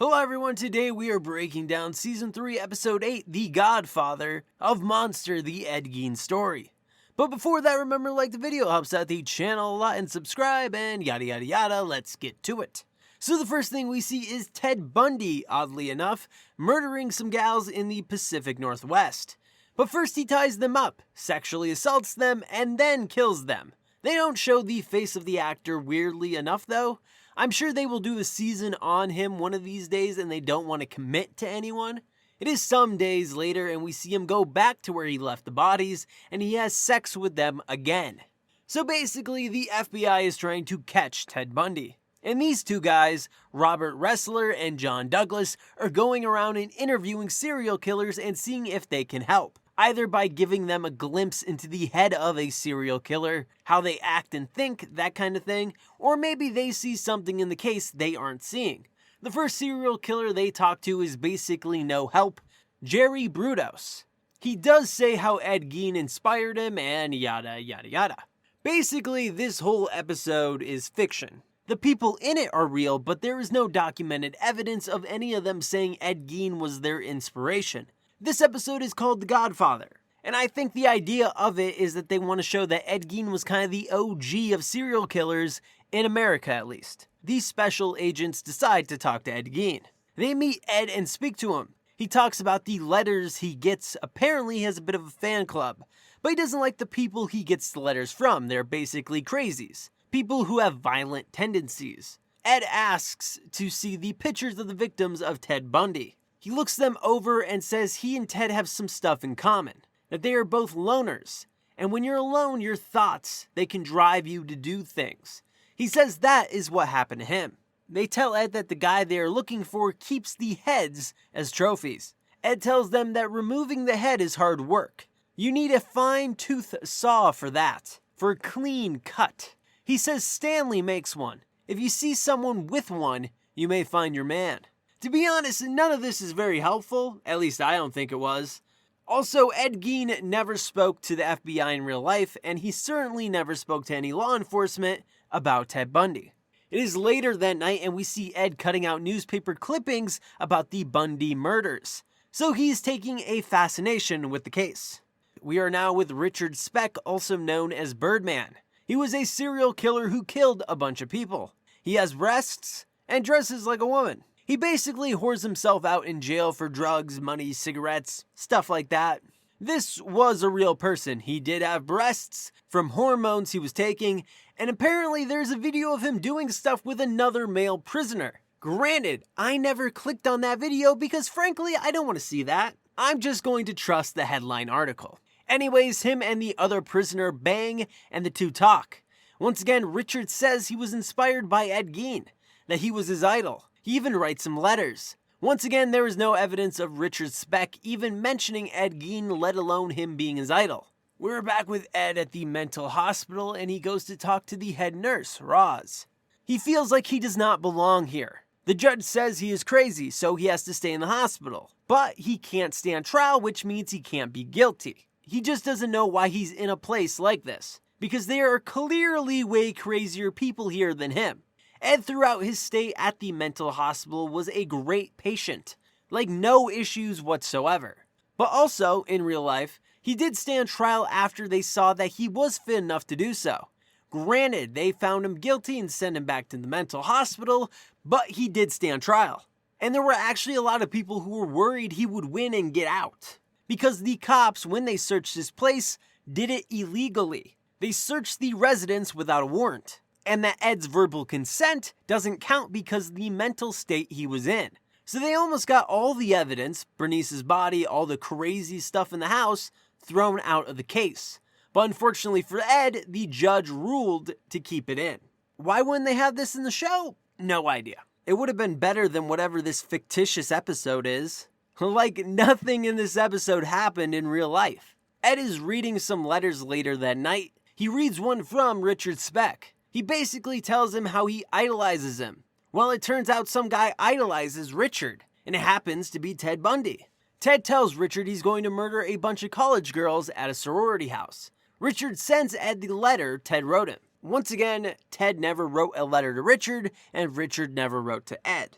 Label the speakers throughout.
Speaker 1: Hello everyone, today we are breaking down Season 3, Episode 8, The Godfather of Monster, the Ed Gein Story. But before that, remember to like the video, helps out the channel a lot, and subscribe, and yada yada yada, let's get to it. So the first thing we see is Ted Bundy, oddly enough, murdering some gals in the Pacific Northwest. But first he ties them up, sexually assaults them, and then kills them. They don't show the face of the actor, weirdly enough though. I'm sure they will do a season on him one of these days and they don't want to commit to anyone. It is some days later and we see him go back to where he left the bodies and he has sex with them again. So basically the FBI is trying to catch Ted Bundy. And these two guys, Robert Ressler and John Douglas, are going around and interviewing serial killers and seeing if they can help. Either by giving them a glimpse into the head of a serial killer, how they act and think, that kind of thing, or maybe they see something in the case they aren't seeing. The first serial killer they talk to is basically no help, Jerry Brudos. He does say how Ed Gein inspired him and yada yada yada. Basically, this whole episode is fiction. The people in it are real, but there is no documented evidence of any of them saying Ed Gein was their inspiration. This episode is called The Godfather, and I think the idea of it is that they want to show that Ed Gein was kind of the OG of serial killers, in America at least. These special agents decide to talk to Ed Gein. They meet Ed and speak to him. He talks about the letters he gets. Apparently he has a bit of a fan club, but he doesn't like the people he gets the letters from. They're basically crazies, people who have violent tendencies. Ed asks to see the pictures of the victims of Ted Bundy. He looks them over and says he and Ted have some stuff in common, that they are both loners, and when you're alone, your thoughts, they can drive you to do things. He says that is what happened to him. They tell Ed that the guy they are looking for keeps the heads as trophies. Ed tells them that removing the head is hard work. You need a fine-tooth saw for that, for a clean cut. He says Stanley makes one. If you see someone with one, you may find your man. To be honest, none of this is very helpful, at least I don't think it was. Also, Ed Gein never spoke to the FBI in real life, and he certainly never spoke to any law enforcement about Ted Bundy. It is later that night and we see Ed cutting out newspaper clippings about the Bundy murders. So he's taking a fascination with the case. We are now with Richard Speck, also known as Birdman. He was a serial killer who killed a bunch of people. He has breasts and dresses like a woman. He basically whores himself out in jail for drugs, money, cigarettes, stuff like that. This was a real person. He did have breasts from hormones he was taking, and apparently there's a video of him doing stuff with another male prisoner. Granted, I never clicked on that video because frankly, I don't want to see that. I'm just going to trust the headline article. Anyways, him and the other prisoner bang, and the two talk. Once again, Richard says he was inspired by Ed Gein, that he was his idol. He even writes some letters. Once again, there is no evidence of Richard Speck even mentioning Ed Gein, let alone him being his idol. We're back with Ed at the mental hospital and he goes to talk to the head nurse, Roz. He feels like he does not belong here. The judge says he is crazy, so he has to stay in the hospital. But he can't stand trial, which means he can't be guilty. He just doesn't know why he's in a place like this, because there are clearly way crazier people here than him. Ed, throughout his stay at the mental hospital, was a great patient. Like, no issues whatsoever. But also, in real life, he did stand trial after they saw that he was fit enough to do so. Granted, they found him guilty and sent him back to the mental hospital, but he did stand trial. And there were actually a lot of people who were worried he would win and get out. Because the cops, when they searched his place, did it illegally. They searched the residence without a warrant. And that Ed's verbal consent doesn't count because of the mental state he was in. So they almost got all the evidence, Bernice's body, all the crazy stuff in the house, thrown out of the case. But unfortunately for Ed, the judge ruled to keep it in. Why wouldn't they have this in the show? No idea. It would have been better than whatever this fictitious episode is. Like, nothing in this episode happened in real life. Ed is reading some letters later that night. He reads one from Richard Speck. He basically tells him how he idolizes him. Well, it turns out some guy idolizes Richard, and it happens to be Ted Bundy. Ted tells Richard he's going to murder a bunch of college girls at a sorority house. Richard sends Ed the letter Ted wrote him. Once again, Ted never wrote a letter to Richard, and Richard never wrote to Ed.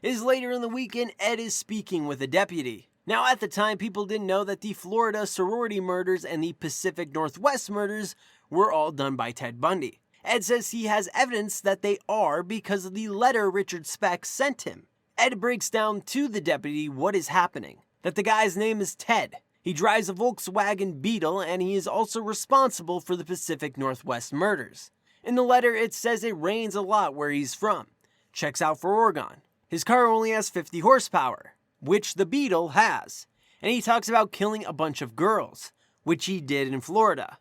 Speaker 1: It is later in the week and Ed is speaking with a deputy. Now at the time, people didn't know that the Florida sorority murders and the Pacific Northwest murders were all done by Ted Bundy. Ed says he has evidence that they are because of the letter Richard Speck sent him. Ed breaks down to the deputy what is happening, that the guy's name is Ted. He drives a Volkswagen Beetle and he is also responsible for the Pacific Northwest murders. In the letter it says it rains a lot where he's from. Checks out for Oregon. His car only has 50 horsepower, which the Beetle has. And he talks about killing a bunch of girls, which he did in Florida.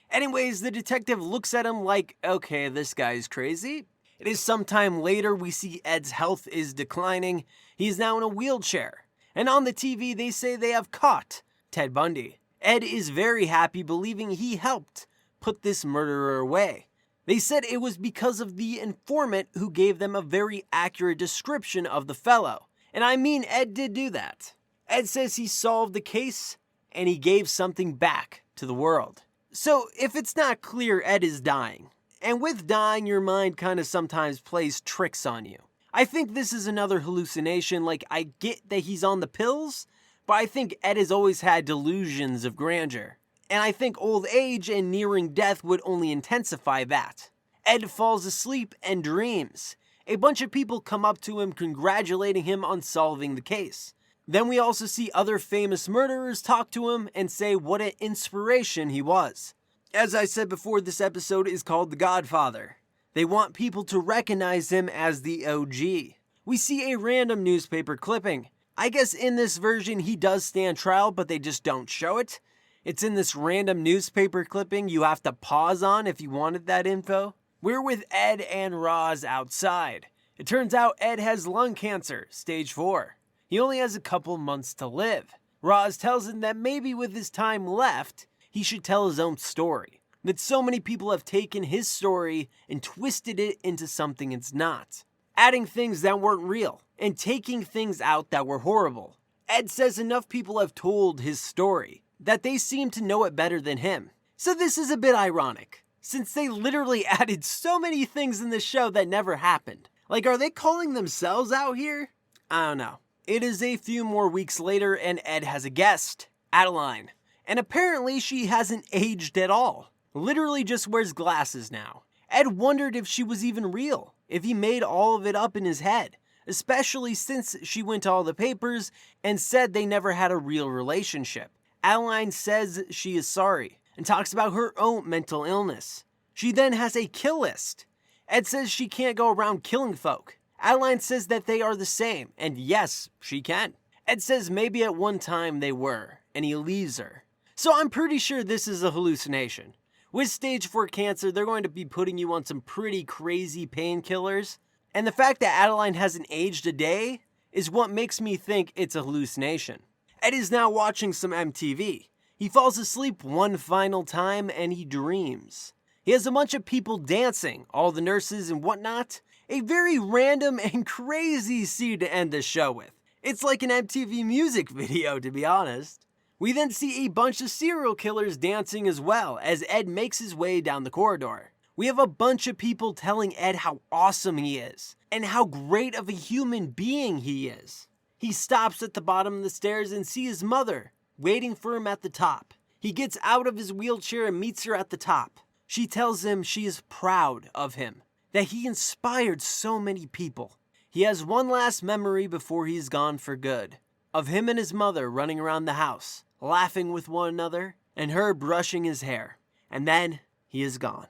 Speaker 1: Anyways, the detective looks at him like, okay, this guy's crazy. It is sometime later we see Ed's health is declining. He is now in a wheelchair. And on the TV they say they have caught Ted Bundy. Ed is very happy, believing he helped put this murderer away. They said it was because of the informant who gave them a very accurate description of the fellow. And I mean, Ed did do that. Ed says he solved the case and he gave something back to the world. So if it's not clear, Ed is dying. And with dying, your mind kind of sometimes plays tricks on you. I think this is another hallucination. Like, I get that he's on the pills, but I think Ed has always had delusions of grandeur. And I think old age and nearing death would only intensify that. Ed falls asleep and dreams. A bunch of people come up to him congratulating him on solving the case. Then we also see other famous murderers talk to him and say what an inspiration he was. As I said before, this episode is called The Godfather. They want people to recognize him as the OG. We see a random newspaper clipping. I guess in this version he does stand trial, but they just don't show it. It's in this random newspaper clipping you have to pause on if you wanted that info. We're with Ed and Roz outside. It turns out Ed has lung cancer, stage 4. He only has a couple months to live. Roz tells him that maybe with his time left, he should tell his own story. That so many people have taken his story and twisted it into something it's not. Adding things that weren't real and taking things out that were horrible. Ed says enough people have told his story that they seem to know it better than him. So this is a bit ironic, since they literally added so many things in this show that never happened. Like, are they calling themselves out here? I don't know. It is a few more weeks later and Ed has a guest, Adeline. And apparently she hasn't aged at all. Literally just wears glasses now. Ed wondered if she was even real, if he made all of it up in his head, especially since she went to all the papers and said they never had a real relationship. Adeline says she is sorry and talks about her own mental illness. She then has a kill list. Ed says she can't go around killing folk. Adeline says that they are the same, and yes, she can. Ed says maybe at one time they were, and he leaves her. So I'm pretty sure this is a hallucination. With stage 4 cancer, they're going to be putting you on some pretty crazy painkillers. And the fact that Adeline hasn't aged a day is what makes me think it's a hallucination. Ed is now watching some MTV. He falls asleep one final time and he dreams. He has a bunch of people dancing, all the nurses and whatnot. A very random and crazy scene to end the show with. It's like an MTV music video, to be honest. We then see a bunch of serial killers dancing as well as Ed makes his way down the corridor. We have a bunch of people telling Ed how awesome he is and how great of a human being he is. He stops at the bottom of the stairs and sees his mother waiting for him at the top. He gets out of his wheelchair and meets her at the top. She tells him she is proud of him, that he inspired so many people. He has one last memory before he's gone for good, of him and his mother running around the house, laughing with one another, and her brushing his hair. And then he is gone.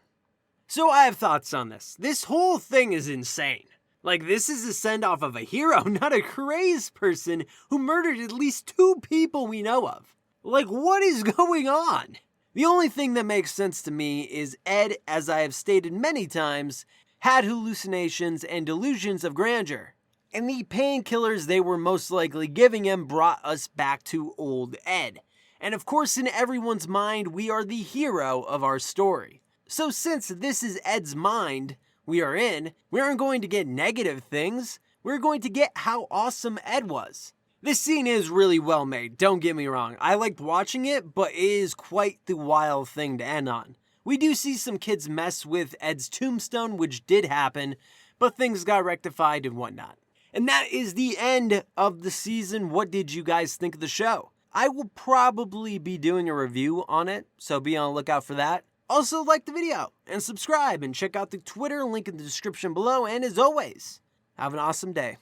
Speaker 1: So I have thoughts on this. This whole thing is insane. Like, this is a send-off of a hero, not a crazed person who murdered at least 2 people we know of. Like, what is going on? The only thing that makes sense to me is Ed, as I have stated many times, had hallucinations and delusions of grandeur. And the painkillers they were most likely giving him brought us back to old Ed. And of course, in everyone's mind, we are the hero of our story. So since this is Ed's mind we are in, we aren't going to get negative things. We're going to get how awesome Ed was. This scene is really well made, don't get me wrong. I liked watching it, but it is quite the wild thing to end on. We do see some kids mess with Ed's tombstone, which did happen, but things got rectified and whatnot. And that is the end of the season. What did you guys think of the show? I will probably be doing a review on it, so be on the lookout for that. Also, like the video and subscribe and check out the Twitter link in the description below. And as always, have an awesome day.